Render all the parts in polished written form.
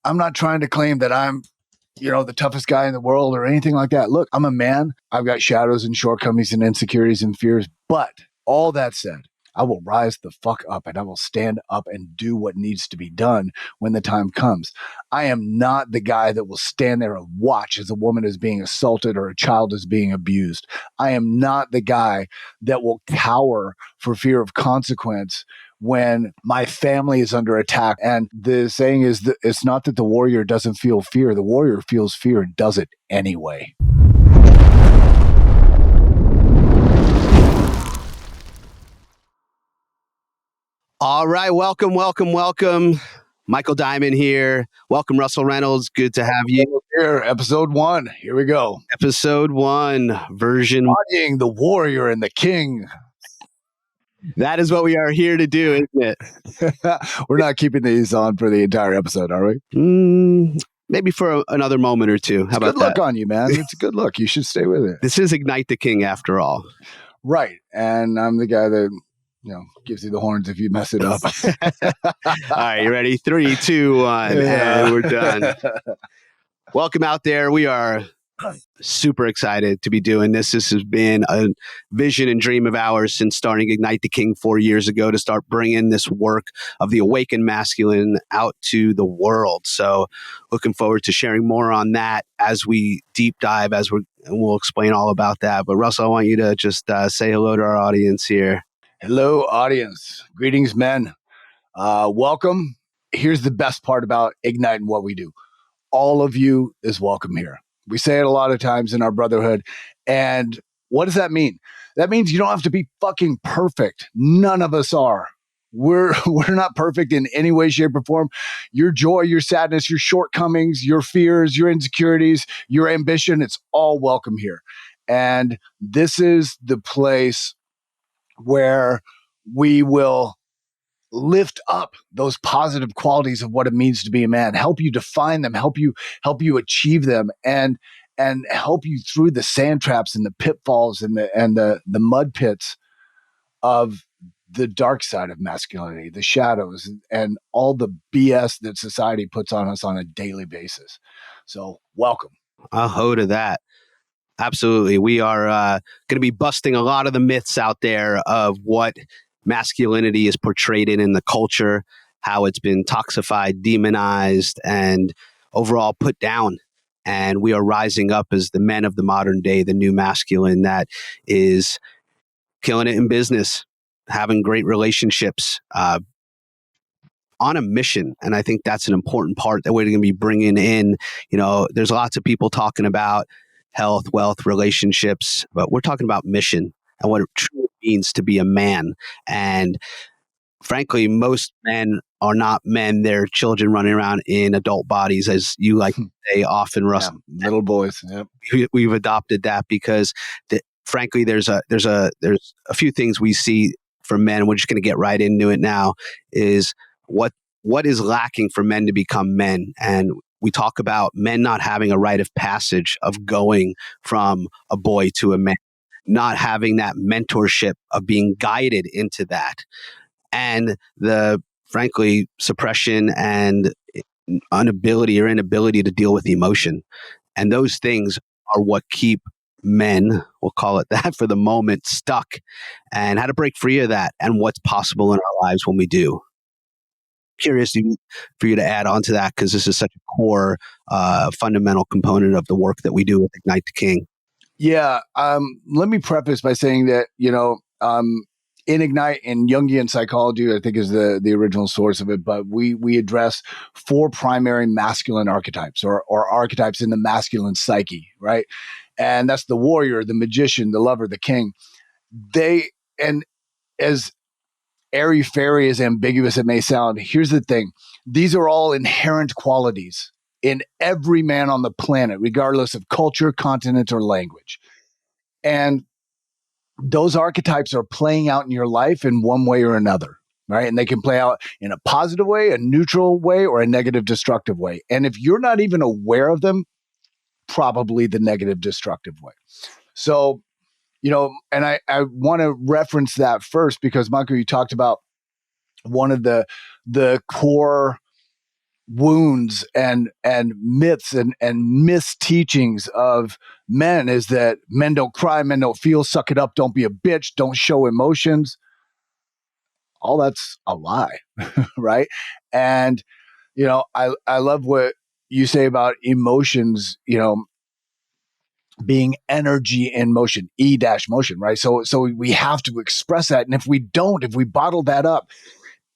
I'm not trying to claim that I'm, the toughest guy in the world or anything like that. Look, I'm a man. I've got shadows and shortcomings and insecurities and fears. But all that said, I will rise the fuck up and I will stand up and do what needs to be done when the time comes. I am not the guy that will stand there and watch as a woman is being assaulted or a child is being abused. I am not the guy that will cower for fear of consequence when my family is under attack. And the saying is that it's not that the warrior doesn't feel fear. The warrior feels fear and does it anyway. All right. Welcome. Michael Diamond here. Welcome, Russell Reynolds. Good to have you. Here, episode 1. Here we go. Episode 1, version. Embodying the warrior and the king. That is what we are here to do, isn't it? We're not keeping these on for the entire episode, are we? Maybe for another moment or two. How about that? Good look on you, man. It's a good look. You should stay with it. This is IgKnight the King, after all. Right. And I'm the guy that, gives you the horns if you mess it up. All right, you ready? 3, 2, 1, and we're done. Welcome out there. We are super excited to be doing this. This has been a vision and dream of ours since starting IgKnight the King 4 years ago, to start bringing this work of the awakened masculine out to the world. So looking forward to sharing more on that as we deep dive, and we'll explain all about that. But Russell, I want you to just say hello to our audience here. Hello, audience. Greetings, men. Welcome. Here's the best part about IgKnight and what we do. All of you is welcome here. We say it a lot of times in our brotherhood. And what does that mean? That means you don't have to be fucking perfect. None of us are. We're not perfect in any way, shape, or form. Your joy, your sadness, your shortcomings, your fears, your insecurities, your ambition, it's all welcome here. And this is the place where we will lift up those positive qualities of what it means to be a man, help you define them, help you achieve them, and help you through the sand traps and the pitfalls and the mud pits of the dark side of masculinity, the shadows, and all the BS that society puts on us on a daily basis. So welcome. A ho to that. Absolutely. We are going to be busting a lot of the myths out there of what masculinity is portrayed in the culture, how it's been toxified, demonized, and overall put down. And we are rising up as the men of the modern day, the new masculine that is killing it in business, having great relationships, on a mission. And I think that's an important part that we're going to be bringing in. There's lots of people talking about health, wealth, relationships, but we're talking about mission and what it truly means to be a man. And frankly, most men are not men. They're children running around in adult bodies, as you like to say often, Russell. Yeah, little boys. Yep. We've adopted that because, frankly, there's a few things we see for men. We're just going to get right into it now. Is what is lacking for men to become men. And we talk about men not having a rite of passage of going from a boy to a man, not having that mentorship of being guided into that. And the, frankly, suppression and inability to deal with emotion. And those things are what keep men, we'll call it that for the moment, stuck, and how to break free of that and what's possible in our lives when we do. Curious for you to add on to that, because this is such a core, fundamental component of the work that we do with IgKnight the King. Yeah. Let me preface by saying that, in IgKnight and Jungian psychology, I think is the original source of it, but we address 4 primary masculine archetypes or archetypes in the masculine psyche, right? And that's the warrior, the magician, the lover, the king. And as airy-fairy, as ambiguous it may sound, here's the thing. These are all inherent qualities in every man on the planet, regardless of culture, continent, or language. And those archetypes are playing out in your life in one way or another, right? And they can play out in a positive way, a neutral way, or a negative, destructive way. And if you're not even aware of them, probably the negative, destructive way. So, and I want to reference that first because, Michael, you talked about one of the core wounds and myths and misteachings of men is that men don't cry, men don't feel, suck it up, don't be a bitch, don't show emotions. All that's a lie, right? And I love what you say about emotions, being energy in motion, motion, right? So we have to express that. And if we don't, if we bottle that up,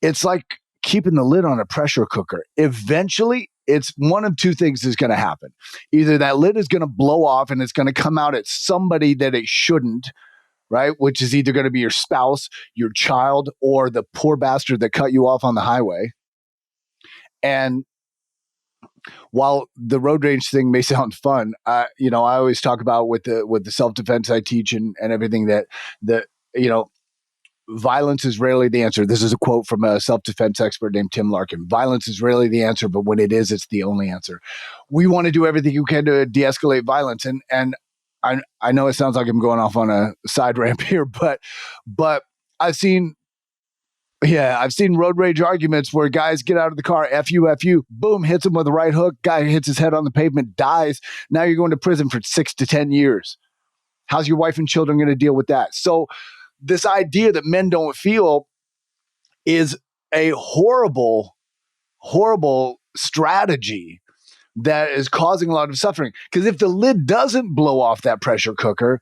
it's like keeping the lid on a pressure cooker. Eventually, it's one of two things is going to happen. Either that lid is going to blow off and it's going to come out at somebody that it shouldn't, right? Which is either going to be your spouse, your child, or the poor bastard that cut you off on the highway. And while the road rage thing may sound fun, I always talk about with the self-defense I teach and everything that violence is rarely the answer. This is a quote from a self-defense expert named Tim Larkin. Violence is rarely the answer, but when it is, it's the only answer. We want to do everything you can to de-escalate violence. And I know it sounds like I'm going off on a side ramp here, but I've seen road rage arguments where guys get out of the car, F you, boom, hits him with a right hook. Guy hits his head on the pavement, dies. Now you're going to prison for 6 to 10 years. How's your wife and children going to deal with that? So this idea that men don't feel is a horrible, horrible strategy that is causing a lot of suffering. Because if the lid doesn't blow off that pressure cooker,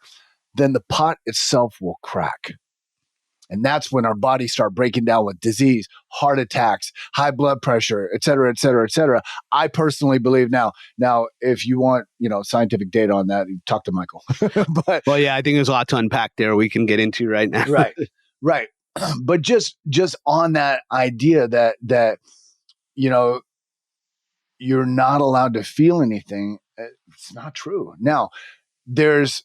then the pot itself will crack. And that's when our bodies start breaking down with disease, heart attacks, high blood pressure, et cetera, et cetera, et cetera. I personally believe now, if you want, scientific data on that, talk to Michael. Well, yeah, I think there's a lot to unpack there we can get into right now. Right. But just on that idea that you're not allowed to feel anything, it's not true. Now, there's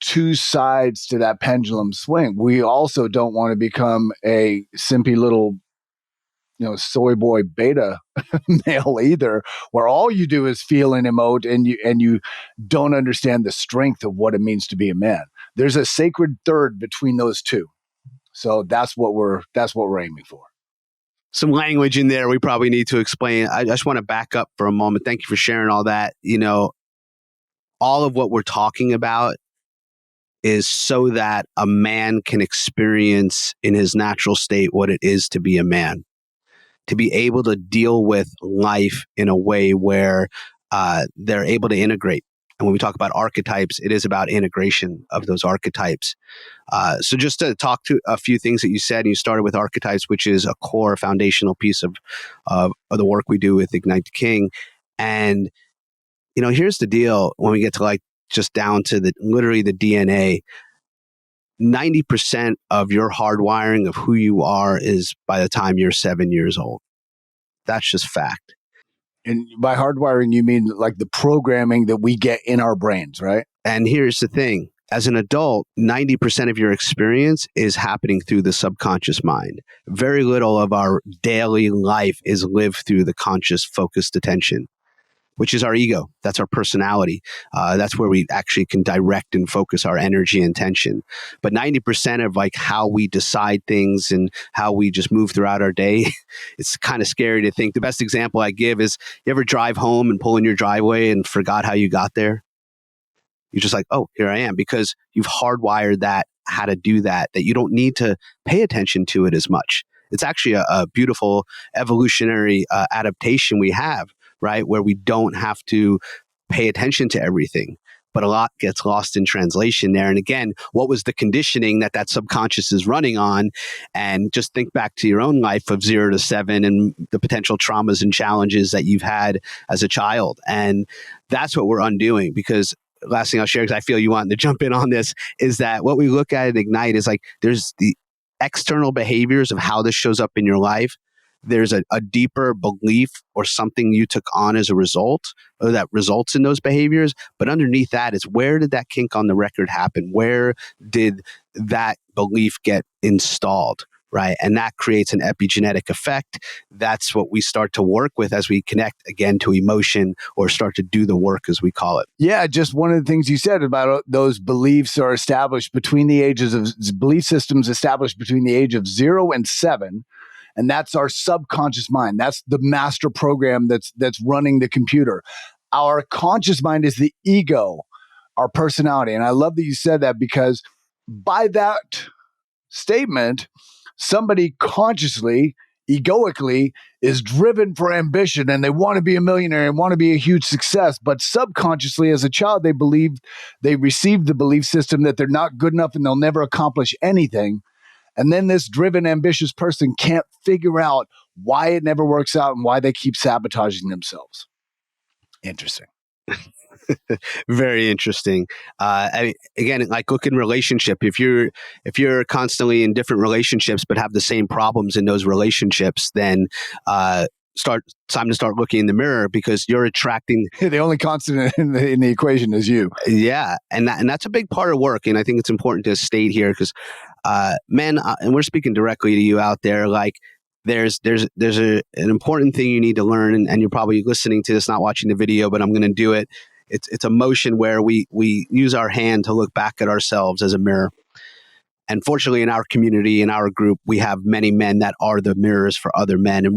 two sides to that pendulum swing. We also don't want to become a simpy little, soy boy beta male either, where all you do is feel and emote and you don't understand the strength of what it means to be a man. There's a sacred third between those two. So that's what we're aiming for. Some language in there we probably need to explain. I just want to back up for a moment. Thank you for sharing all that. All of what we're talking about is so that a man can experience in his natural state what it is to be a man, to be able to deal with life in a way where they're able to integrate. And when we talk about archetypes, it is about integration of those archetypes. So just to talk to a few things that you said, you started with archetypes, which is a core foundational piece of the work we do with IgKnight the King. And, here's the deal when we get to just down to literally the DNA, 90% of your hardwiring of who you are is by the time you're 7 years old. That's just fact. And by hardwiring, you mean like the programming that we get in our brains, right? And here's the thing. As an adult, 90% of your experience is happening through the subconscious mind. Very little of our daily life is lived through the conscious, focused attention, which is our ego. That's our personality. That's where we actually can direct and focus our energy and attention. But 90% of how we decide things and how we just move throughout our day, it's kind of scary to think. The best example I give is, you ever drive home and pull in your driveway and forgot how you got there? You're just like, oh, here I am, because you've hardwired that, how to do that you don't need to pay attention to it as much. It's actually a beautiful evolutionary adaptation we have, right? Where we don't have to pay attention to everything, but a lot gets lost in translation there. And again, what was the conditioning that subconscious is running on? And just think back to your own life of 0 to 7 and the potential traumas and challenges that you've had as a child. And that's what we're undoing, because last thing I'll share, because I feel you want to jump in on this, is that what we look at IgKnight is there's the external behaviors of how this shows up in your life. There's a deeper belief or something you took on as a result, or that results in those behaviors. But underneath that is, where did that kink on the record happen? Where did that belief get installed? Right. And that creates an epigenetic effect. That's what we start to work with as we connect again to emotion, or start to do the work, as we call it. Yeah. Just one of the things you said about those beliefs are established between the ages of belief systems established between the age of 0 and 7. And that's our subconscious mind. That's the master program that's running the computer. Our conscious mind is the ego, our personality. And I love that you said that, because by that statement, somebody consciously, egoically is driven for ambition and they want to be a millionaire and want to be a huge success. But subconsciously, as a child, they received the belief system that they're not good enough and they'll never accomplish anything. And then this driven, ambitious person can't figure out why it never works out and why they keep sabotaging themselves. Interesting. Very interesting. Again, like look in relationship. If you're constantly in different relationships but have the same problems in those relationships, then time to start looking in the mirror, because you're attracting. The only constant in the equation is you. Yeah, and that's a big part of work, and I think it's important to state here, because men, and we're speaking directly to you out there, like. There's an important thing you need to learn, and you're probably listening to this, not watching the video, but I'm going to do it. It's a motion where we use our hand to look back at ourselves as a mirror. And fortunately, in our community, in our group, we have many men that are the mirrors for other men. And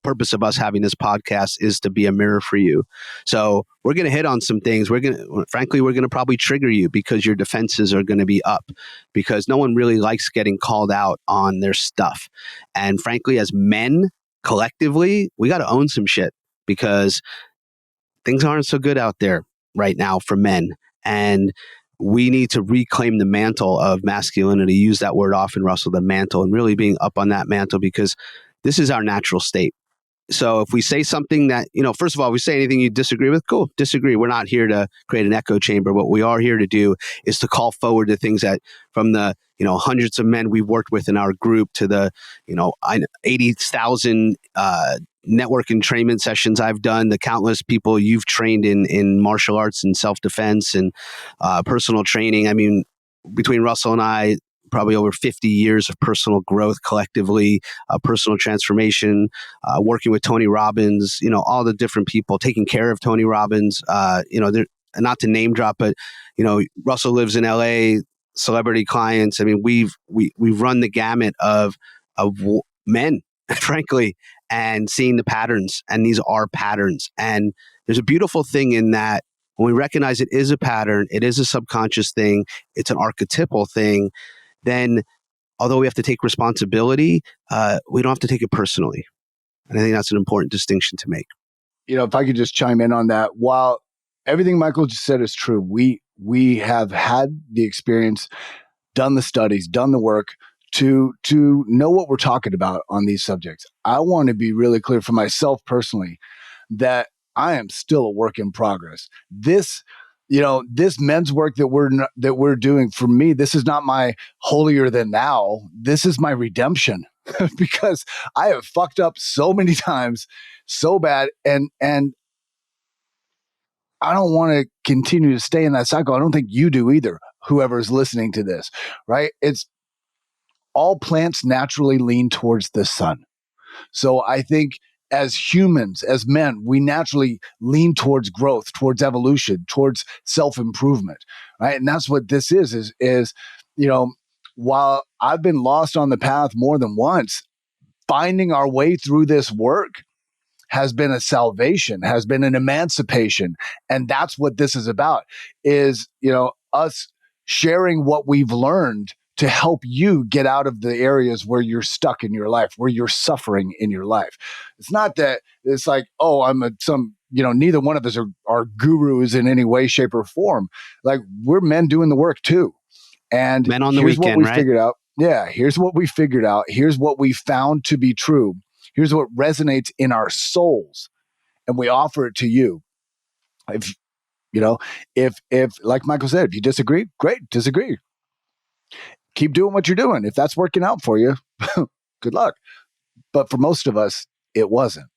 purpose of us having this podcast is to be a mirror for you. So we're going to hit on some things. We're going to probably trigger you, because your defenses are going to be up, because no one really likes getting called out on their stuff. And frankly, as men collectively, we got to own some shit, because things aren't so good out there right now for men. And we need to reclaim the mantle of masculinity. Use that word often, Russell, the mantle, and really being up on that mantle, because this is our natural state. So if we say something that, first of all, we say anything you disagree with, cool, disagree. We're not here to create an echo chamber. What we are here to do is to call forward the things that, from the, hundreds of men we've worked with in our group, to the, 80,000 network entrainment sessions I've done, the countless people you've trained in martial arts and self-defense and personal training. I mean, between Russell and I, probably over 50 years of personal growth collectively, personal transformation, working with Tony Robbins, all the different people, taking care of Tony Robbins, not to name drop, but, Russell lives in LA, celebrity clients. I mean, we've run the gamut of men, frankly, and seeing the patterns, and these are patterns. And there's a beautiful thing in that when we recognize it is a pattern, it is a subconscious thing, it's an archetypal thing, then although we have to take responsibility, we don't have to take it personally. And I think that's an important distinction to make. If I could just chime in on that, while everything Michael just said is true, we have had the experience, done the studies, done the work to know what we're talking about on these subjects. I want to be really clear for myself personally that I am still a work in progress. This men's work that we're doing, for me, this is not my holier than thou. This is my redemption because I have fucked up so many times, so bad, and I don't want to continue to stay in that cycle. I don't think you do either, whoever is listening to this, right? It's all plants naturally lean towards the sun. So I think as humans, as men, we naturally lean towards growth, towards evolution, towards self-improvement, right? And that's what this is, while I've been lost on the path more than once, finding our way through this work has been a salvation, has been an emancipation. And that's what this is about, is, us sharing what we've learned to help you get out of the areas where you're stuck in your life, where you're suffering in your life. It's not that it's like, oh, neither one of us are gurus in any way, shape, or form. Like, we're men doing the work too. And men on the here's weekend, what we right? figured out. Yeah, here's what we figured out. Here's what we found to be true. Here's what resonates in our souls. And we offer it to you. If like Michael said, if you disagree, great, disagree. Keep doing what you're doing. If that's working out for you, good luck. But for most of us, it wasn't.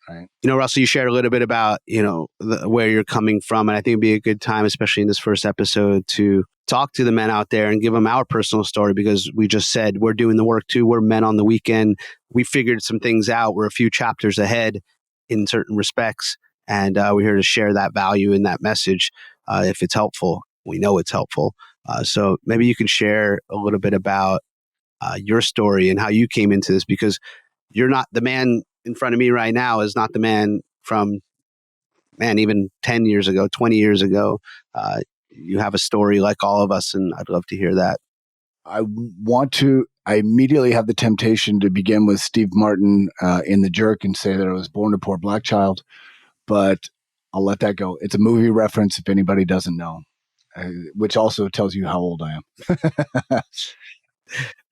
Right. Russell, you shared a little bit about, where you're coming from. And I think it'd be a good time, especially in this first episode, to talk to the men out there and give them our personal story, because we just said we're doing the work too. We're men on the weekend. We figured some things out. We're a few chapters ahead in certain respects. And we're here to share that value and that message if it's helpful. We know it's helpful. So maybe you can share a little bit about your story and how you came into this, because you're not the man in front of me right now is not the man from, man, even 10 years ago, 20 years ago. You have a story like all of us, and I'd love to hear that. I immediately have the temptation to begin with Steve Martin in The Jerk and say that I was born a poor black child, but I'll let that go. It's a movie reference if anybody doesn't know, which also tells you how old I am.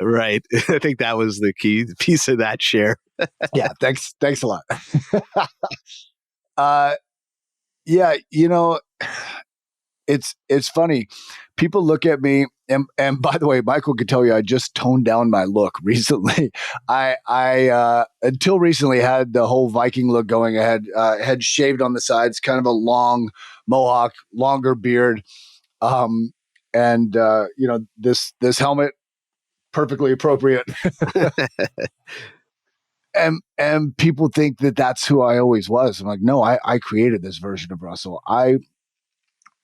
Right. I think that was the key piece of that share. Yeah. Thanks a lot. Yeah. It's funny. People look at me, and by the way, Michael could tell you I just toned down my look recently. I until recently had the whole Viking look going. I had shaved on the sides, kind of a long mohawk, longer beard, and this helmet perfectly appropriate. And people think that that's who I always was. I'm like, no, I created this version of Russell.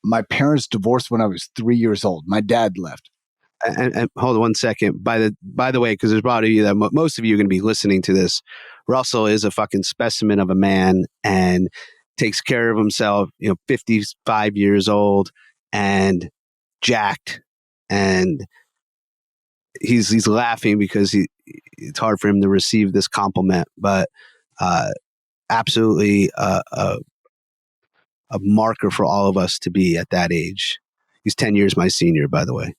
My parents divorced when I was 3 years old. My dad left. And hold on one second. By the way, because there's probably you that most of you are going to be listening to this. Russell is a fucking specimen of a man and takes care of himself. 55 years old and jacked, and he's laughing because it's hard for him to receive this compliment, but absolutely a marker for all of us to be at that age. He's 10 years my senior, by the way.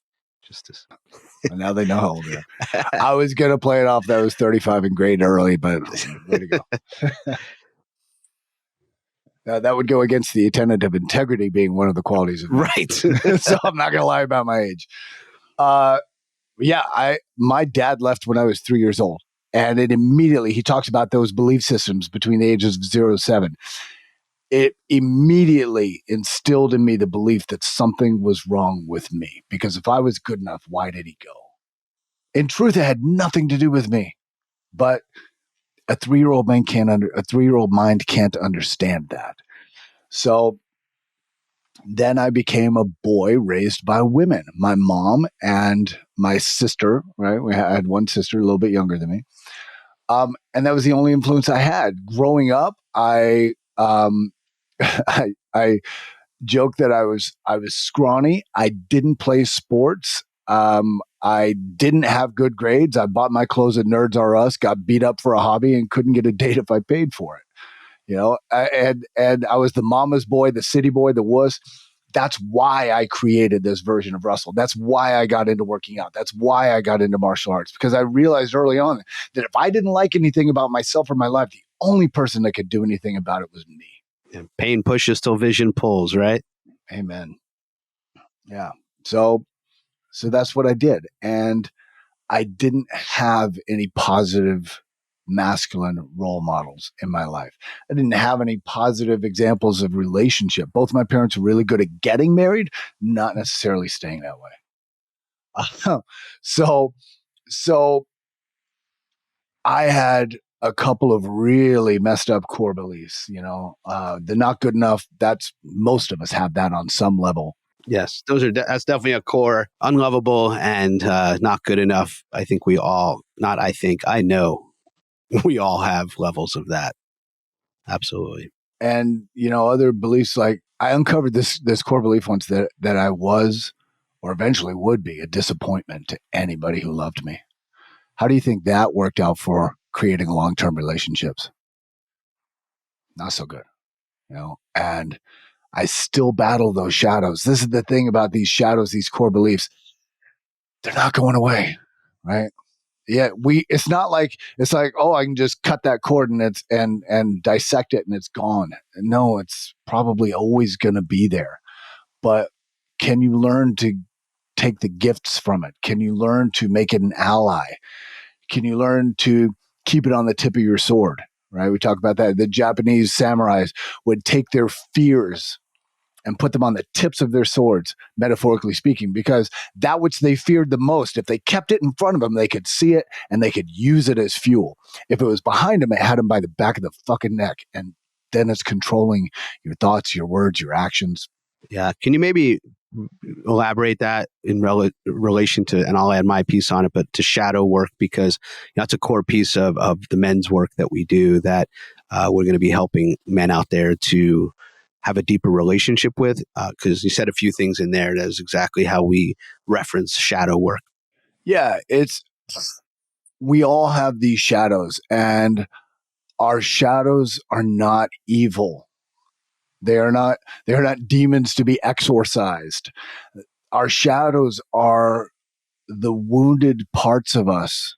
And now they know how old you are. I was going to play it off that I was 35 and grade early, but way to go. That would go against the tenet of integrity being one of the qualities of right. So I'm not going to lie about my age. My dad left when I was 3 years old, and he talks about those belief systems between the ages of 0 to 7. It immediately instilled in me the belief that something was wrong with me, because if I was good enough, why did he go? In truth, it had nothing to do with me, but a 3-year-old mind can't understand that. So then I became a boy raised by women, my mom and my sister, right? I had one sister a little bit younger than me. And that was the only influence I had. Growing up, I joke that I was scrawny. I didn't play sports. I didn't have good grades. I bought my clothes at Nerds R Us, got beat up for a hobby, and couldn't get a date if I paid for it. And I was the mama's boy, the city boy, the wuss. That's why I created this version of Russell. That's why I got into working out. That's why I got into martial arts, because I realized early on that if I didn't like anything about myself or my life, the only person that could do anything about it was me. Yeah, pain pushes till vision pulls, right? Amen. Yeah. So that's what I did. And I didn't have any positive masculine role models in my life. I didn't have any positive examples of relationship. Both my parents were really good at getting married, not necessarily staying that way. So I had a couple of really messed up core beliefs, the not good enough. That's most of us have that on some level. Yes, that's definitely a core, unlovable and not good enough. I think I know we all have levels of that. Absolutely. And, other beliefs, like I uncovered this core belief once that I was, or eventually would be, a disappointment to anybody who loved me. How do you think that worked out for creating long-term relationships? Not so good, and I still battle those shadows. This is the thing about these shadows, these core beliefs. They're not going away, right? Yeah, it's not like it's like, oh, I can just cut that cord and dissect it and it's gone. No, it's probably always going to be there. But can you learn to take the gifts from it? Can you learn to make it an ally? Can you learn to keep it on the tip of your sword? Right? We talk about that. The Japanese samurais would take their fears and put them on the tips of their swords, metaphorically speaking, because that which they feared the most, if they kept it in front of them, they could see it and they could use it as fuel. If it was behind them, it had them by the back of the fucking neck. And then it's controlling your thoughts, your words, your actions. Yeah. Can you maybe elaborate that in relation to, and I'll add my piece on it, but to shadow work, because that's a core piece of the men's work that we do, that we're going to be helping men out there to have a deeper relationship with, because you said a few things in there. That is exactly how we reference shadow work. Yeah, we all have these shadows, and our shadows are not evil. They're not demons to be exorcised. Our shadows are the wounded parts of us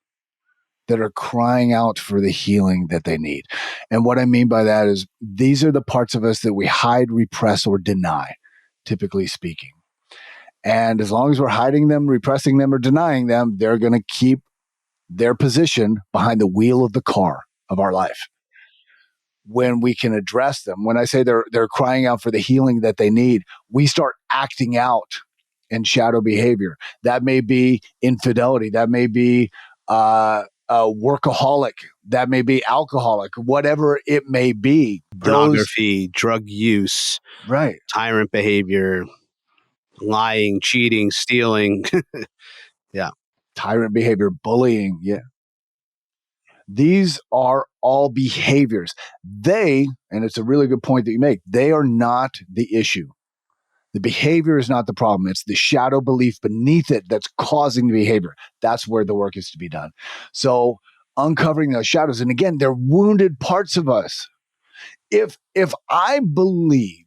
that are crying out for the healing that they need. And what I mean by that is these are the parts of us that we hide, repress, or deny, typically speaking. And as long as we're hiding them, repressing them, or denying them, they're going to keep their position behind the wheel of the car of our life. When we can address them, when I say they're crying out for the healing that they need, we start acting out in shadow behavior. That may be infidelity. That may be a workaholic. That may be alcoholic. Whatever it may be. Pornography, drug use, Right. tyrant behavior, lying, cheating, stealing. Yeah. Tyrant behavior, bullying. Yeah. These are all behaviors. And it's a really good point that you make, they are not the issue. The behavior is not the problem. It's the shadow belief beneath it that's causing the behavior. That's where the work is to be done. So uncovering those shadows, and again, they're wounded parts of us. If I believe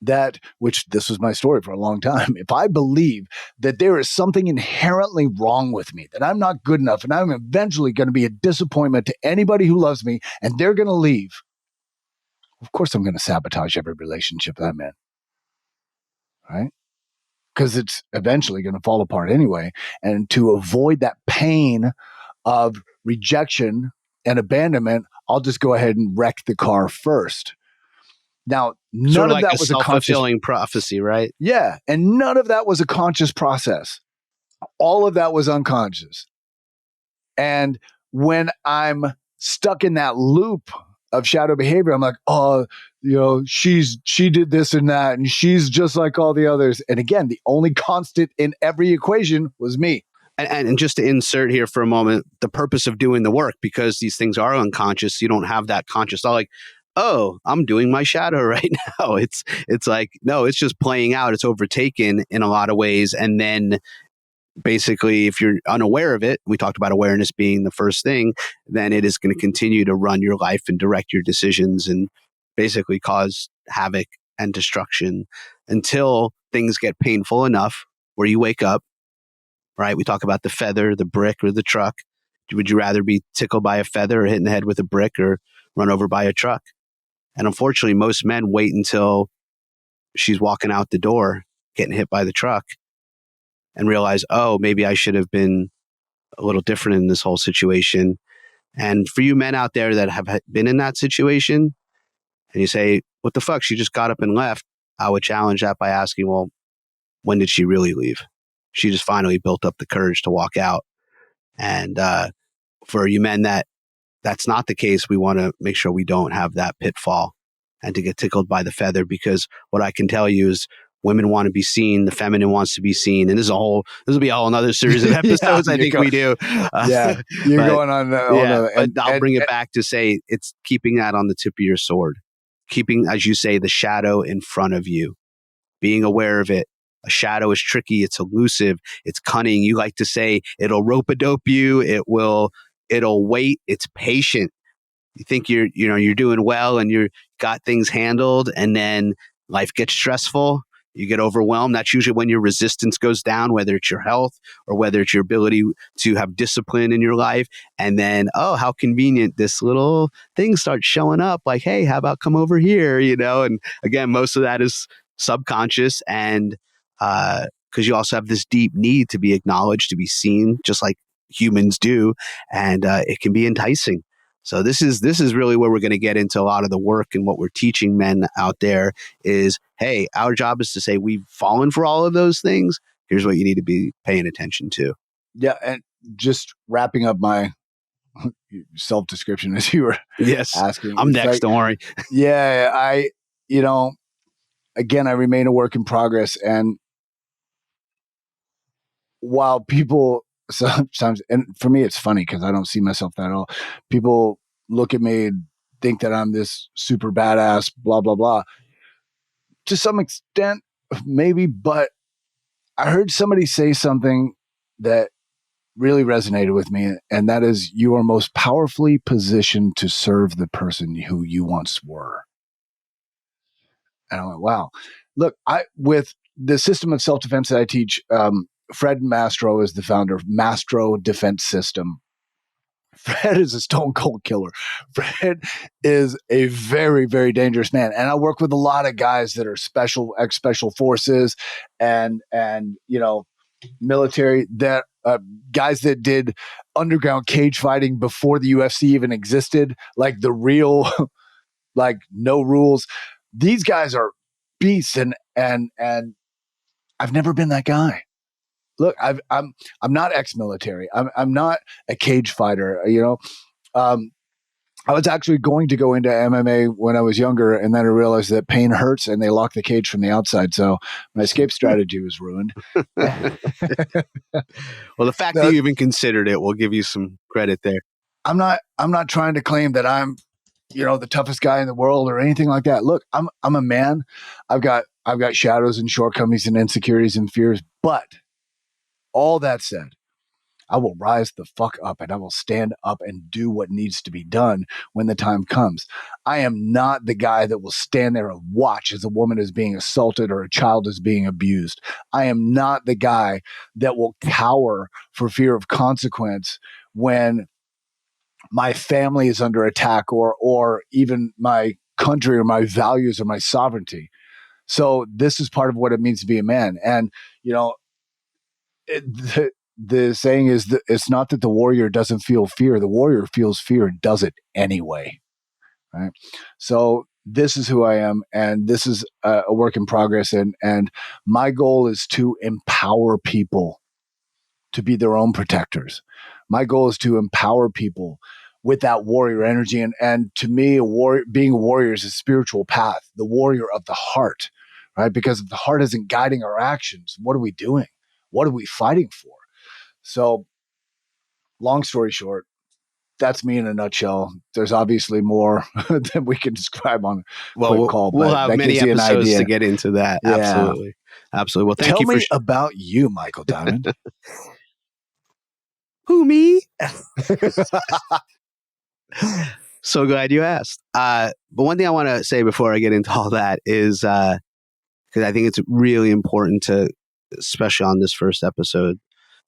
that, which this was my story for a long time, if I believe that there is something inherently wrong with me, that I'm not good enough, and I'm eventually going to be a disappointment to anybody who loves me, and they're going to leave, of course I'm going to sabotage every relationship that I'm in, right? Because it's eventually going to fall apart anyway. And to avoid that pain of rejection and abandonment, I'll just go ahead and wreck the car first. Now, none sort of of like that a was a conscious self-fulfilling prophecy, right? Yeah. And none of that was a conscious process. All of that was unconscious. And when I'm stuck in that loop of shadow behavior, I'm like, oh, she did this and that, and she's just like all the others. And again, the only constant in every equation was me. And just to insert here for a moment, the purpose of doing the work, because these things are unconscious, you don't have that conscious thought like, oh, I'm doing my shadow right now. It's like, no, it's just playing out. It's overtaken in a lot of ways. And then basically, if you're unaware of it, we talked about awareness being the first thing, then it is going to continue to run your life and direct your decisions and basically cause havoc and destruction until things get painful enough where you wake up, right? We talk about the feather, the brick, or the truck. Would you rather be tickled by a feather or hit in the head with a brick or run over by a truck? And unfortunately, most men wait until she's walking out the door, getting hit by the truck, and realize, oh, maybe I should have been a little different in this whole situation. And for you men out there that have been in that situation, and you say, what the fuck, she just got up and left, I would challenge that by asking, well, when did she really leave? She just finally built up the courage to walk out. And for you men that's not the case, we want to make sure we don't have that pitfall and to get tickled by the feather, because what I can tell you is women want to be seen, the feminine wants to be seen, and this will be a whole another series of episodes. I think we do. You're going on. But I'll bring it back to say it's keeping that on the tip of your sword, keeping, as you say, the shadow in front of you, being aware of it. A shadow is tricky. It's elusive. It's cunning. You like to say it'll rope-a-dope you. It'll wait. It's patient. You think you're doing well and you're got things handled, and then life gets stressful. You get overwhelmed. That's usually when your resistance goes down, whether it's your health or whether it's your ability to have discipline in your life. And then, oh, how convenient, this little thing starts showing up like, hey, how about come over here? And again, most of that is subconscious, and because you also have this deep need to be acknowledged, to be seen, just like humans do. And it can be enticing. So this is really where we're going to get into a lot of the work, and what we're teaching men out there is, hey, our job is to say we've fallen for all of those things. Here's what you need to be paying attention to. Yeah. And just wrapping up my self-description as you were yes, asking. I'm next, don't worry. Yeah. again, I remain a work in progress. And while people sometimes, and for me, it's funny because I don't see myself that at all. People look at me and think that I'm this super badass, blah, blah, blah. To some extent, maybe, but I heard somebody say something that really resonated with me, and that is, you are most powerfully positioned to serve the person who you once were. And I went, wow. Look, with the system of self-defense that I teach, Fred Mastro is the founder of Mastro Defense System. Fred is a stone cold killer. Fred is a very, very dangerous man. And I work with a lot of guys that are ex-special forces and military, that guys that did underground cage fighting before the UFC even existed, like the real, like no rules. These guys are beasts, and I've never been that guy. Look, I'm not ex-military. I'm not a cage fighter. I was actually going to go into MMA when I was younger, and then I realized that pain hurts, and they lock the cage from the outside. So my escape strategy was ruined. Well, the fact that you even considered it will give you some credit there. I'm not trying to claim that I'm, the toughest guy in the world or anything like that. Look, I'm a man. I've got shadows and shortcomings and insecurities and fears, but all that said, I will rise the fuck up and I will stand up and do what needs to be done when the time comes. I am not the guy that will stand there and watch as a woman is being assaulted or a child is being abused. I am not the guy that will cower for fear of consequence when my family is under attack or even my country or my values or my sovereignty. So this is part of what it means to be a man. And, the saying is that it's not that the warrior doesn't feel fear. The warrior feels fear and does it anyway. Right. So this is who I am. And this is a work in progress. And my goal is to empower people to be their own protectors. My goal is to empower people with that warrior energy. And to me, being a warrior is a spiritual path, the warrior of the heart, right? Because if the heart isn't guiding our actions, what are we doing? What are we fighting for? So long story short, that's me in a nutshell. There's obviously more than we can describe on a quick call. We'll have many episodes to get into that. Yeah. Absolutely. Well, tell me about you, Michael Diamond. Who, me? So glad you asked. But one thing I want to say before I get into all that is, because I think it's really important to, especially on this first episode,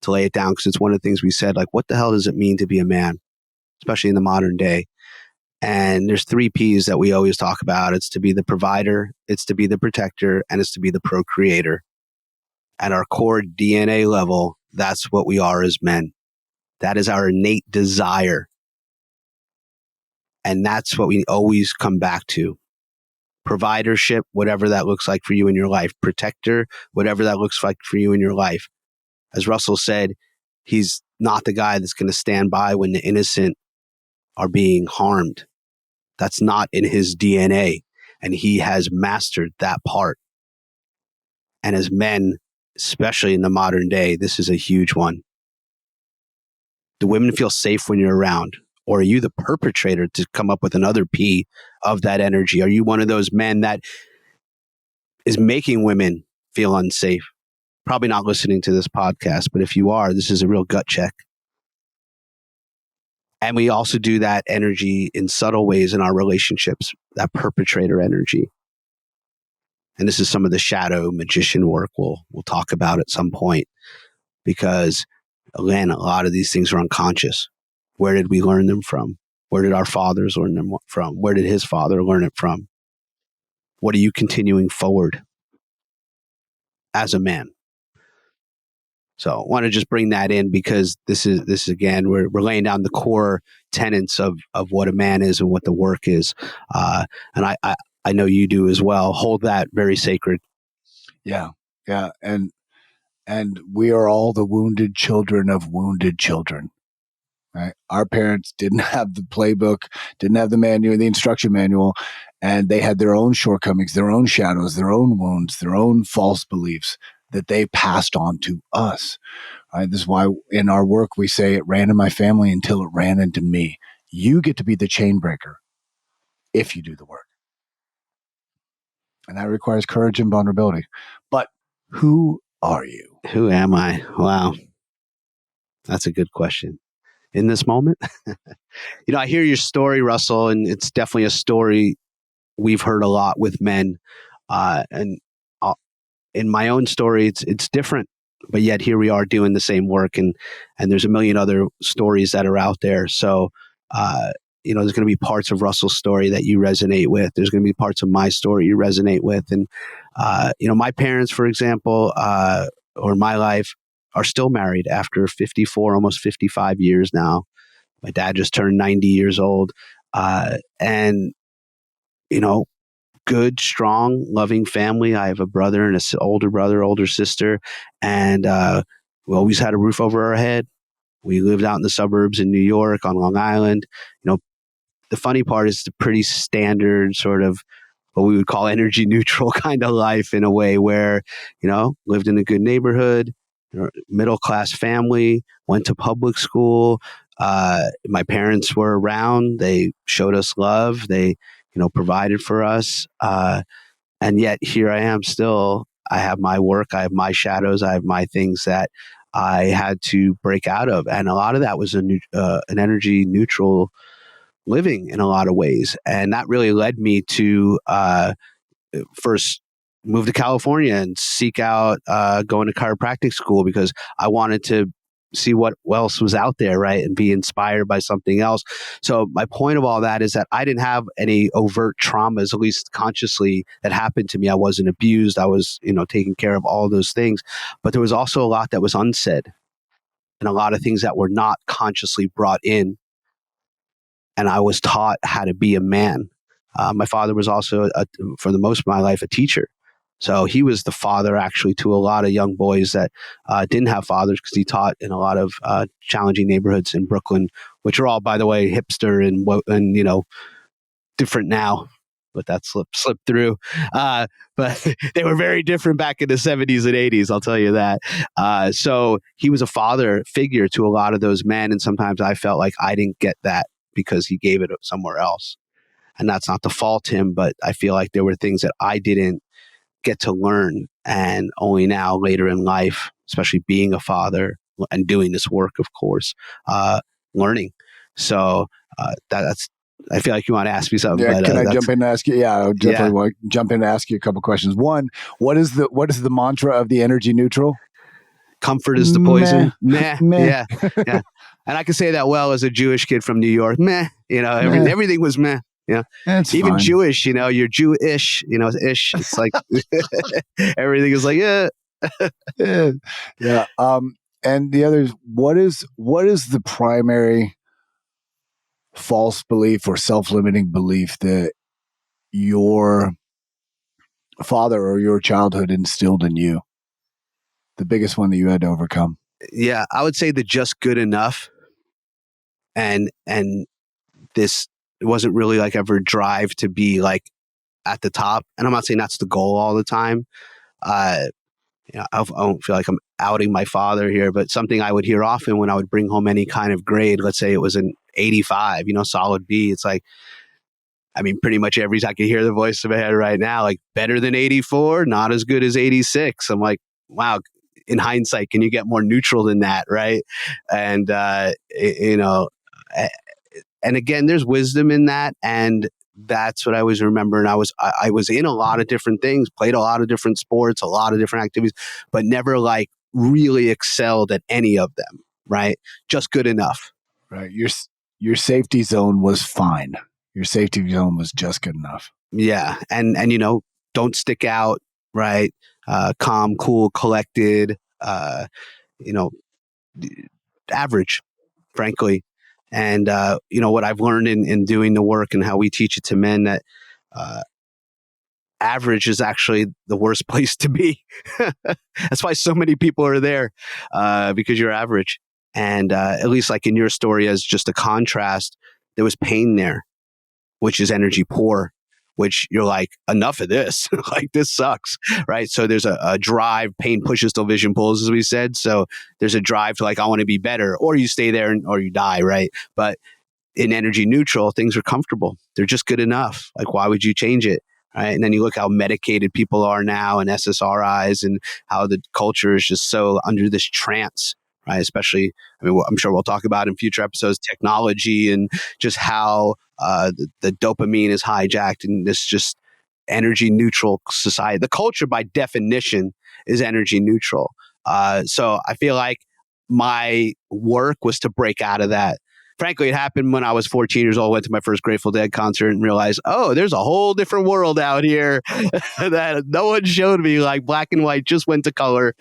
to lay it down, because it's one of the things we said, like, what the hell does it mean to be a man, especially in the modern day? And there's 3 P's that we always talk about. It's to be the provider, it's to be the protector, and it's to be the procreator. At our core DNA level, that's what we are as men. That is our innate desire. And that's what we always come back to. Providership, whatever that looks like for you in your life. Protector, whatever that looks like for you in your life. As Russell said, he's not the guy that's going to stand by when the innocent are being harmed. That's not in his DNA. And he has mastered that part. And as men, especially in the modern day, this is a huge one. Do women feel safe when you're around? Or are you the perpetrator, to come up with another P of that energy? Are you one of those men that is making women feel unsafe? Probably not listening to this podcast, but if you are, this is a real gut check. And we also do that energy in subtle ways in our relationships, that perpetrator energy. And this is some of the shadow magician work we'll talk about at some point, because again, a lot of these things are unconscious. Where did we learn them from? Where did our fathers learn them from? Where did his father learn it from? What are you continuing forward as a man? So I want to just bring that in, because this is again, we're laying down the core tenets of what a man is and what the work is. And I know you do as well. Hold that very sacred. Yeah. Yeah. And we are all the wounded children of wounded children. Right? Our parents didn't have the playbook, didn't have the manual, the instruction manual, and they had their own shortcomings, their own shadows, their own wounds, their own false beliefs that they passed on to us. Right? This is why in our work we say it ran in my family until it ran into me. You get to be the chain breaker if you do the work. And that requires courage and vulnerability. But who are you? Who am I? Wow. That's a good question. In this moment, I hear your story, Russell, and it's definitely a story we've heard a lot with men. And in my own story, it's different, but yet here we are doing the same work, and there's a million other stories that are out there. So, there's going to be parts of Russell's story that you resonate with. There's going to be parts of my story you resonate with, and my parents, for example, or my life, are still married after 54, almost 55 years now. My dad just turned 90 years old, and good, strong, loving family. I have a brother and older sister, and we always had a roof over our head. We lived out in the suburbs in New York on Long Island. The funny part is the pretty standard sort of what we would call energy neutral kind of life in a way where, lived in a good neighborhood, middle class family, went to public school. My parents were around. They showed us love. They, provided for us. And yet here I am still. I have my work. I have my shadows. I have my things that I had to break out of. And a lot of that was an energy neutral living in a lot of ways. And that really led me to first move to California and seek out going to chiropractic school because I wanted to see what else was out there, right? And be inspired by something else. So my point of all that is that I didn't have any overt traumas, at least consciously, that happened to me. I wasn't abused. I was, taking care of all those things. But there was also a lot that was unsaid and a lot of things that were not consciously brought in. And I was taught how to be a man. My father was also, for the most of my life, a teacher. So he was the father actually to a lot of young boys that didn't have fathers because he taught in a lot of challenging neighborhoods in Brooklyn, which are all, by the way, hipster and different now. But that slipped through. But they were very different back in the 70s and 80s, I'll tell you that. So he was a father figure to a lot of those men. And sometimes I felt like I didn't get that because he gave it somewhere else. And that's not to fault him, but I feel like there were things that I didn't get to learn. And only now, later in life, especially being a father and doing this work, of course, learning. So that's, I feel like you want to ask me something. Yeah, but, can I jump in and ask you? Yeah, I definitely want to jump in and ask you a couple questions. One, what is the mantra of the energy neutral? Comfort is the poison. Meh. Yeah. And I can say that well as a Jewish kid from New York. Meh. Everything was meh. Yeah. Even fine. Jewish, you're Jewish, ish. It's like everything is like, yeah. Yeah. And the other is what is the primary false belief or self-limiting belief that your father or your childhood instilled in you? The biggest one that you had to overcome? Yeah, I would say the just good enough. And this, it wasn't really like ever drive to be like at the top. And I'm not saying that's the goal all the time. I don't feel like I'm outing my father here, but something I would hear often when I would bring home any kind of grade, let's say it was an 85, solid B. It's like, pretty much every time I can hear the voice in my head right now, like better than 84, not as good as 86. I'm like, wow, in hindsight, can you get more neutral than that? Right. And, and again, there's wisdom in that. And that's what I always remember. And I was in a lot of different things, played a lot of different sports, a lot of different activities, but never like really excelled at any of them. Right. Just good enough. Right. Your safety zone was fine. Your safety zone was just good enough. Yeah. And don't stick out. Right. Calm, cool, collected, average, frankly. And, what I've learned in doing the work and how we teach it to men, that average is actually the worst place to be. That's why so many people are there, because you're average. And at least like in your story, as just a contrast, there was pain there, which is energy poor, which you're like, enough of this. Like, this sucks, right? So there's a drive, pain pushes till vision pulls, as we said. So there's a drive to like, I want to be better, or you stay there or you die, right? But in energy neutral, things are comfortable. They're just good enough. Like, why would you change it? Right. And then you look how medicated people are now and SSRIs, and how the culture is just so under this trance, right? Especially, I mean, I'm sure we'll talk about in future episodes, technology and just how the dopamine is hijacked in this just energy neutral society. The culture by definition is energy neutral. So I feel like my work was to break out of that. Frankly, it happened when I was 14 years old, went to my first Grateful Dead concert and realized, oh, there's a whole different world out here that no one showed me. Like, black and white just went to color,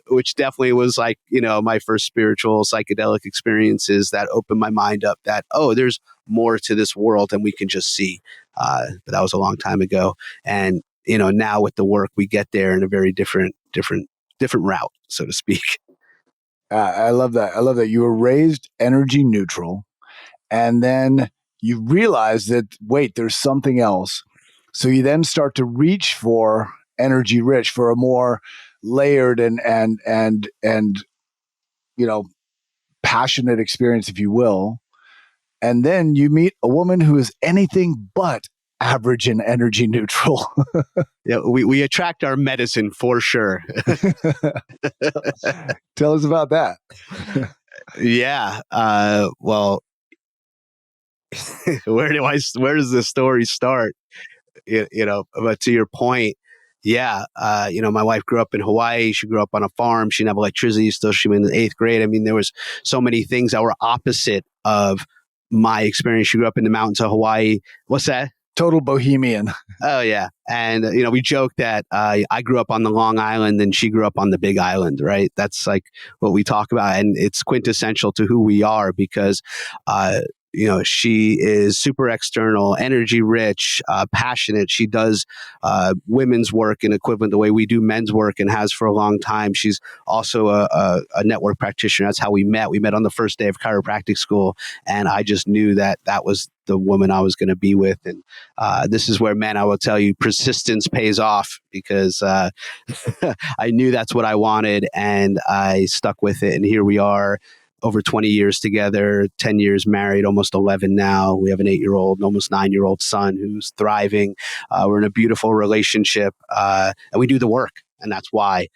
which definitely was like, my first spiritual psychedelic experiences that opened my mind up that, oh, there's more to this world than we can just see. But that was a long time ago. And, now with the work, we get there in a very different route, so to speak. I love that. I love that you were raised energy neutral, and then you realize that, wait, there's something else. So you then start to reach for energy rich, for a more layered and passionate experience, if you will. And then you meet a woman who is anything but average and energy neutral. Yeah, we attract our medicine for sure. Tell us about that. Yeah. Well, where does this story start? But to your point, yeah, my wife grew up in Hawaii. She grew up on a farm. She didn't have electricity. Still, she was in the 8th grade. I mean, there was so many things that were opposite of my experience. She grew up in the mountains of Hawaii. What's that? Total bohemian. Oh, yeah. And, we joke that I grew up on the Long Island and she grew up on the Big Island, right? That's like what we talk about. And it's quintessential to who we are because, she is super external, energy rich, passionate. She does women's work in equivalent the way we do men's work and has for a long time. She's also a network practitioner. That's how we met. We met on the first day of chiropractic school. And I just knew that was the woman I was going to be with. And this is where, man, I will tell you, persistence pays off because I knew that's what I wanted and I stuck with it. And here we are, over 20 years together, 10 years married, almost 11 now. We have an 8-year-old, almost 9-year-old son who's thriving. We're in a beautiful relationship and we do the work. And that's why,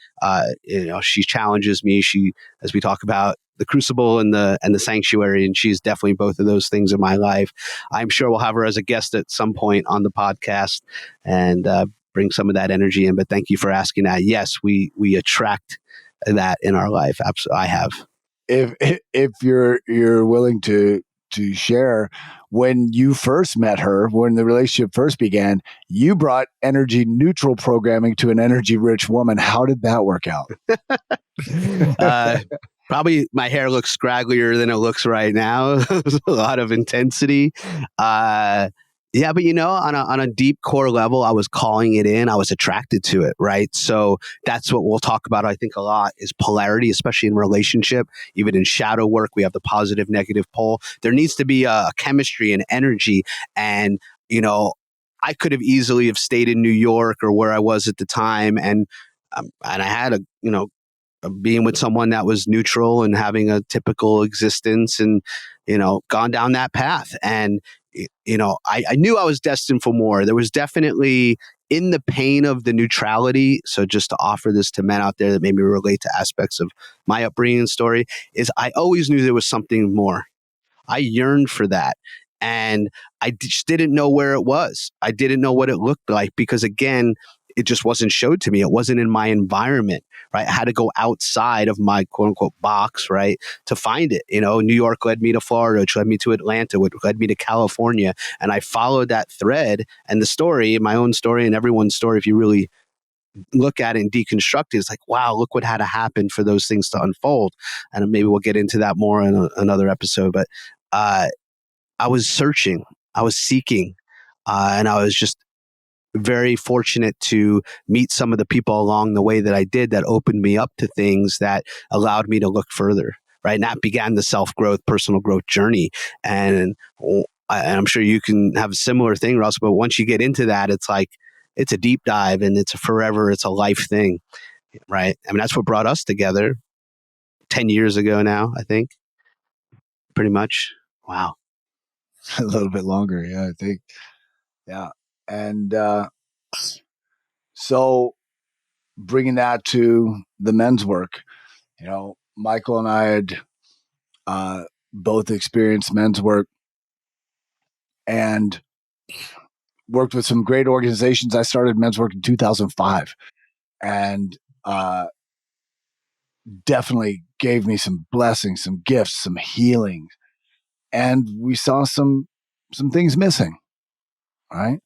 she challenges me. She, as we talk about, the crucible and the sanctuary, and she's definitely both of those things in my life. I'm sure we'll have her as a guest at some point on the podcast and bring some of that energy in. But thank you for asking that. Yes, we attract that in our life. Absolutely, I have. If you're willing to share, when you first met her, when the relationship first began, you brought energy neutral programming to an energy rich woman. How did that work out? Probably my hair looks scragglier than it looks right now. There's a lot of intensity. Yeah, but on a deep core level, I was calling it in. I was attracted to it, right? So that's what we'll talk about, I think, a lot is polarity, especially in relationship. Even in shadow work, we have the positive, negative pole. There needs to be a chemistry and energy. And, I could have easily have stayed in New York or where I was at the time. And I had being with someone that was neutral and having a typical existence and, gone down that path. And, I knew I was destined for more. There was definitely in the pain of the neutrality. So just to offer this to men out there that maybe relate to aspects of my upbringing story is I always knew there was something more. I yearned for that. And I just didn't know where it was. I didn't know what it looked like because, again, it just wasn't showed to me. It wasn't in my environment, right? I had to go outside of my quote unquote box, right, to find it. New York led me to Florida, which led me to Atlanta, which led me to California. And I followed that thread and the story, my own story and everyone's story, if you really look at it and deconstruct it, it's like, wow, look what had to happen for those things to unfold. And maybe we'll get into that more in another episode. But I was searching, I was seeking, and I was just very fortunate to meet some of the people along the way that I did that opened me up to things that allowed me to look further. right? And that began the self-growth, personal growth journey. And I'm sure you can have a similar thing, Russ, but once you get into that, it's like, it's a deep dive and it's a life thing, right? I mean, that's what brought us together 10 years ago now, I think, pretty much. Wow. A little bit longer. Yeah, I think. Yeah. And so bringing that to the men's work, Michael and I had both experienced men's work and worked with some great organizations. I started men's work in 2005 and definitely gave me some blessings, some gifts, some healing. And we saw some things missing, right?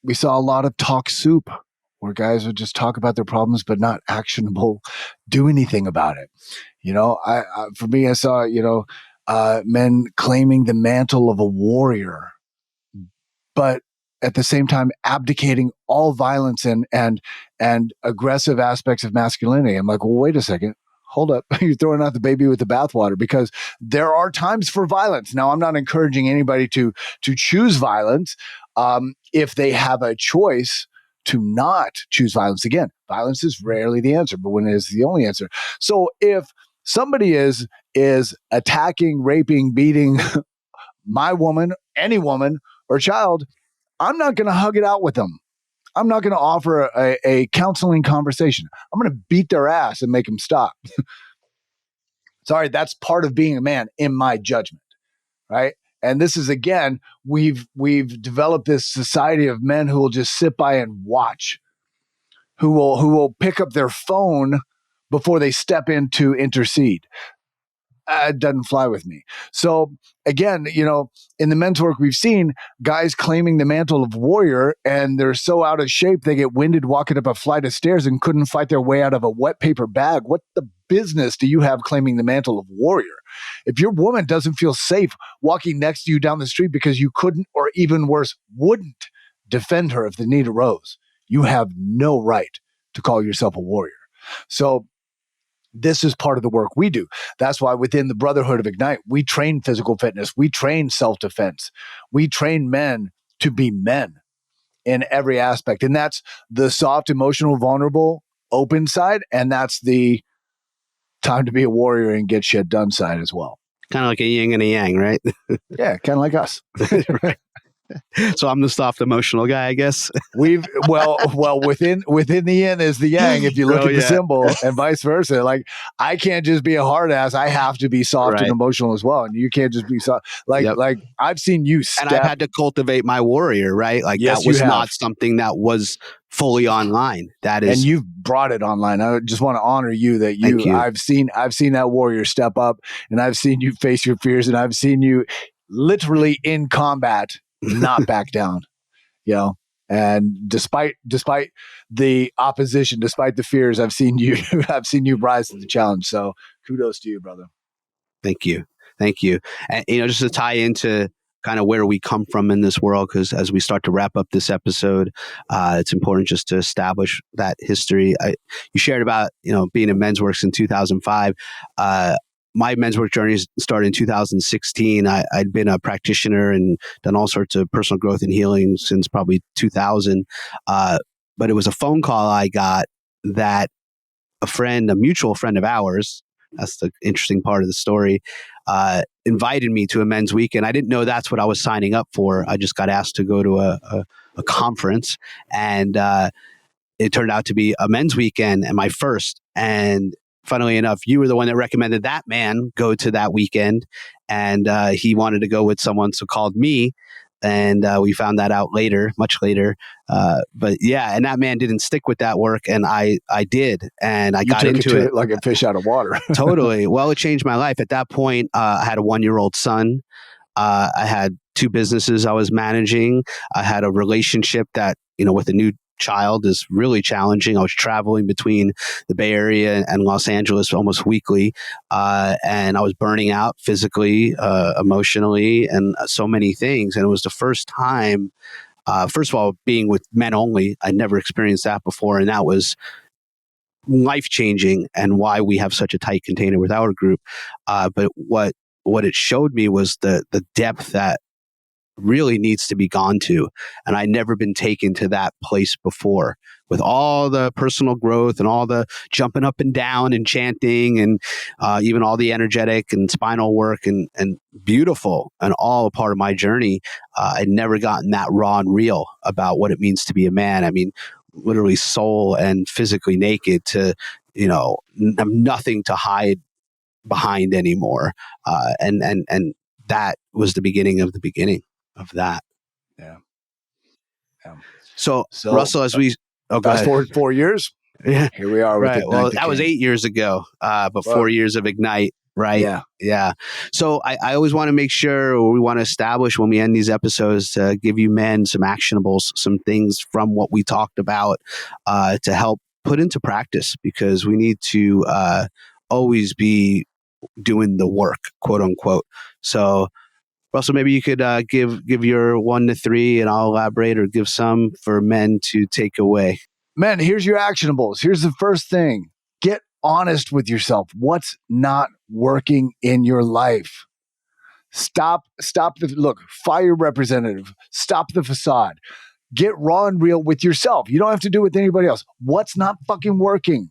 We saw a lot of talk soup where guys would just talk about their problems, but not actionable, do anything about it. For me, I saw, men claiming the mantle of a warrior, but at the same time abdicating all violence and aggressive aspects of masculinity. I'm like, well, wait a second. Hold up. You're throwing out the baby with the bathwater, because there are times for violence. Now, I'm not encouraging anybody to choose violence if they have a choice to not choose violence. Again, violence is rarely the answer, but when it is the only answer. So if somebody is attacking, raping, beating my woman, any woman or child, I'm not going to hug it out with them. I'm not going to offer a counseling conversation. I'm going to beat their ass and make them stop. Sorry, that's part of being a man in my judgment, right? And this is, again, we've developed this society of men who will just sit by and watch, who will pick up their phone before they step in to intercede. It doesn't fly with me. So again, in the men's work, we've seen guys claiming the mantle of warrior, and they're so out of shape they get winded walking up a flight of stairs and couldn't fight their way out of a wet paper bag. What the business do you have claiming the mantle of warrior? If your woman doesn't feel safe walking next to you down the street because you couldn't, or even worse, wouldn't defend her if the need arose, you have no right to call yourself a warrior. So this is part of the work we do. That's why within the Brotherhood of Ignite, we train physical fitness. We train self-defense. We train men to be men in every aspect. And that's the soft, emotional, vulnerable, open side. And that's the time to be a warrior and get shit done side as well. Kind of like a yin and a yang, right? Yeah, kind of like us. Right. So I'm the soft emotional guy, I guess. Within the yin is the yang, if you look at the symbol, and vice versa. Like, I can't just be a hard ass. I have to be soft and emotional as well. And you can't just be soft. Like I've seen you step. And I've had to cultivate my warrior, right? Like, yes, that was not something that was fully online. That is, and you've brought it online. I just want to honor you that you. I've seen that warrior step up, and I've seen you face your fears, and I've seen you literally in combat not back down. And despite the opposition, despite the fears, I've seen you rise to the challenge. So kudos to you, brother. Thank you. And just to tie into kind of where we come from in this world, because as we start to wrap up this episode, it's important just to establish that history. You shared about being in men's works in 2005. My men's work journey started in 2016. I'd been a practitioner and done all sorts of personal growth and healing since probably 2000. But it was a phone call I got that a mutual friend of ours, that's the interesting part of the story, invited me to a men's weekend. I didn't know that's what I was signing up for. I just got asked to go to a conference, and it turned out to be a men's weekend and my first. And funnily enough, you were the one that recommended that man go to that weekend, and he wanted to go with someone, so called me, and we found that out much later. But yeah, and that man didn't stick with that work, and I did, and I got into it like a fish out of water. Totally. Well, it changed my life. At that point, I had a 1-year-old son. I had 2 businesses I was managing. I had a relationship that with a new child is really challenging. I was traveling between the Bay Area and Los Angeles almost weekly, and I was burning out physically, emotionally, and so many things. And it was the first time, first of all, being with men only. I'd never experienced that before, and that was life-changing and why we have such a tight container with our group. But what it showed me was the depth that really needs to be gone to. And I'd never been taken to that place before, with all the personal growth and all the jumping up and down and chanting and even all the energetic and spinal work and beautiful and all a part of my journey. I'd never gotten that raw and real about what it means to be a man. I mean, literally soul and physically naked to, nothing to hide behind anymore. And that was the beginning of that. Yeah. Yeah. So, So Russell, as we go fast ahead. forward 4 years, Yeah, here we are with right. Ignite Well, the that was King. 8 years ago, but 4 years of Ignite, right? Yeah. So I always want to make sure, or we want to establish when we end these episodes, to give you men some actionables, some things from what we talked about to help put into practice, because we need to always be doing the work, quote unquote. So, Russell, maybe you could give your 1 to 3, and I'll elaborate, or give some for men to take away. Men, here's your actionables. Here's the first thing. Get honest with yourself. What's not working in your life? Stop look, fire representative. Stop the facade. Get raw and real with yourself. You don't have to do it with anybody else. What's not fucking working?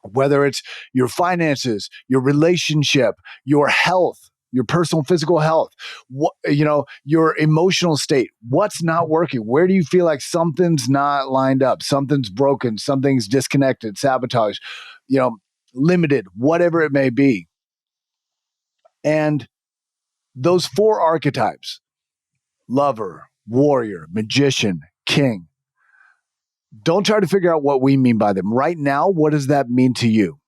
Whether it's your finances, your relationship, your health, your personal physical health, your emotional state. What's not working? Where do you feel like something's not lined up? Something's broken, something's disconnected, sabotaged, limited, whatever it may be. And those 4 archetypes, lover, warrior, magician, king, don't try to figure out what we mean by them. Right now, what does that mean to you?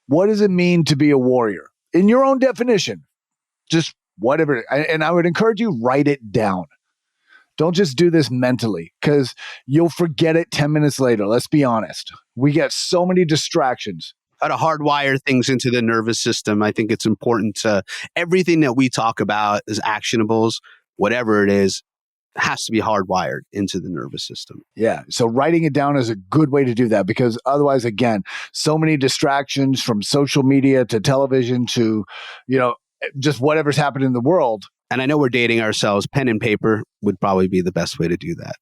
What does it mean to be a warrior? In your own definition, just whatever. And I would encourage you, write it down. Don't just do this mentally, because you'll forget it 10 minutes later. Let's be honest. We get so many distractions. How to hardwire things into the nervous system. I think it's important to everything that we talk about as actionables, whatever it is, has to be hardwired into the nervous system. Yeah. So writing it down is a good way to do that, because otherwise, again, so many distractions, from social media to television to, just whatever's happening in the world. And I know we're dating ourselves. Pen and paper would probably be the best way to do that.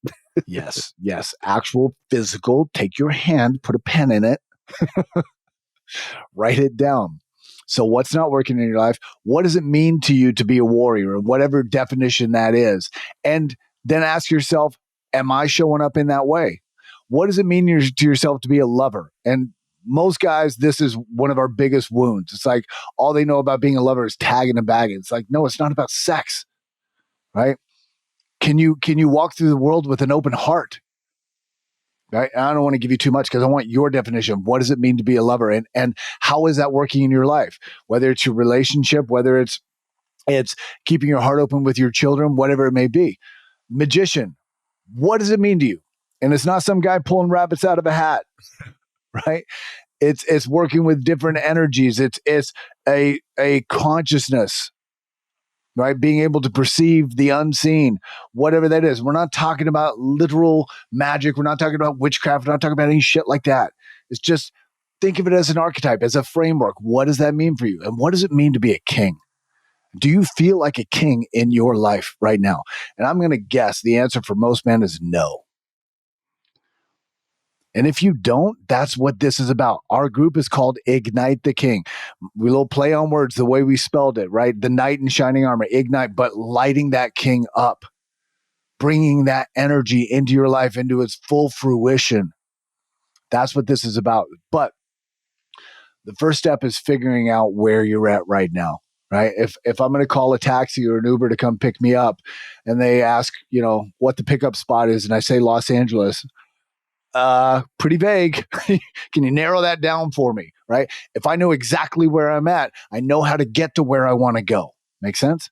Yes. Actual physical. Take your hand, put a pen in it, write it down. So what's not working in your life? What does it mean to you to be a warrior, or whatever definition that is? And then ask yourself, am I showing up in that way? What does it mean to yourself to be a lover? And most guys, this is one of our biggest wounds. It's like all they know about being a lover is tagging and bagging. It's like, no, it's not about sex, right? Can you walk through the world with an open heart? Right? I don't want to give you too much, because I want your definition. What does it mean to be a lover? And how is that working in your life? Whether it's your relationship, whether it's keeping your heart open with your children, whatever it may be. Magician, what does it mean to you? And it's not some guy pulling rabbits out of a hat, right? It's working with different energies. It's a consciousness, right? Being able to perceive the unseen, whatever that is. We're not talking about literal magic. We're not talking about witchcraft. We're not talking about any shit like that. It's just, think of it as an archetype, as a framework. What does that mean for you? And what does it mean to be a king? Do you feel like a king in your life right now? And I'm going to guess the answer for most men is no. And if you don't, that's what this is about. Our group is called Ignite the King. We little play on words, the way we spelled it, right? The knight in shining armor, ignite, but lighting that king up, bringing that energy into your life, into its full fruition. That's what this is about. But the first step is figuring out where you're at right now, right? If I'm going to call a taxi or an Uber to come pick me up, and they ask, what the pickup spot is, and I say Los Angeles, pretty vague. Can you narrow that down for me, right? If I know exactly where I'm at, I know how to get to where I want to go. Make sense?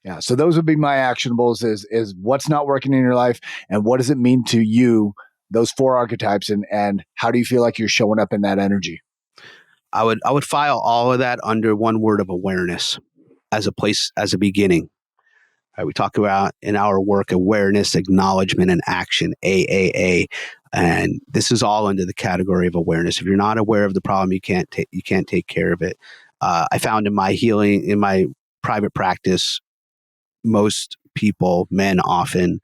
Yeah. So those would be my actionables, is what's not working in your life, and what does it mean to you, those 4 archetypes, and how do you feel like you're showing up in that energy? I would file all of that under one word of awareness as a beginning. Right, we talk about in our work awareness, acknowledgement, and action, AAA. And this is all under the category of awareness. If you're not aware of the problem, you can't take care of it. I found in my healing, in my private practice, most people, men often,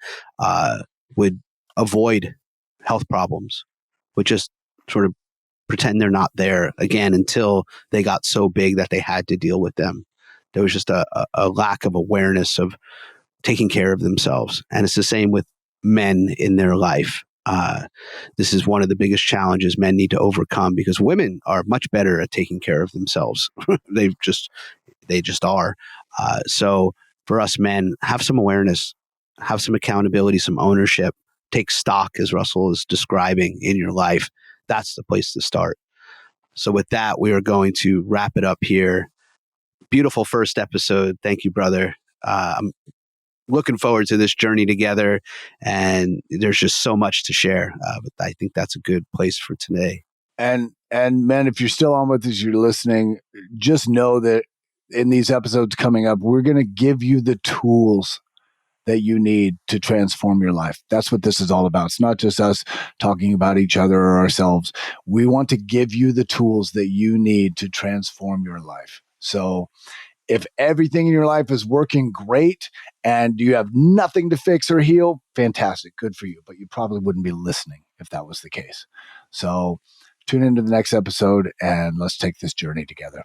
would avoid health problems, would just sort of pretend they're not there again until they got so big that they had to deal with them. There was just a lack of awareness of taking care of themselves. And it's the same with men in their life. This is one of the biggest challenges men need to overcome, because women are much better at taking care of themselves. they just are. So for us men, have some awareness, have some accountability, some ownership, take stock, as Russell is describing, in your life. That's the place to start. So with that, we are going to wrap it up here. Beautiful first episode. Thank you, brother. I'm looking forward to this journey together, and there's just so much to share. But I think that's a good place for today. And men, if you're still on with us, you're listening, just know that in these episodes coming up, we're going to give you the tools that you need to transform your life. That's what this is all about. It's not just us talking about each other or ourselves. We want to give you the tools that you need to transform your life. So if everything in your life is working great and you have nothing to fix or heal, fantastic, good for you. But you probably wouldn't be listening if that was the case. So tune into the next episode and let's take this journey together.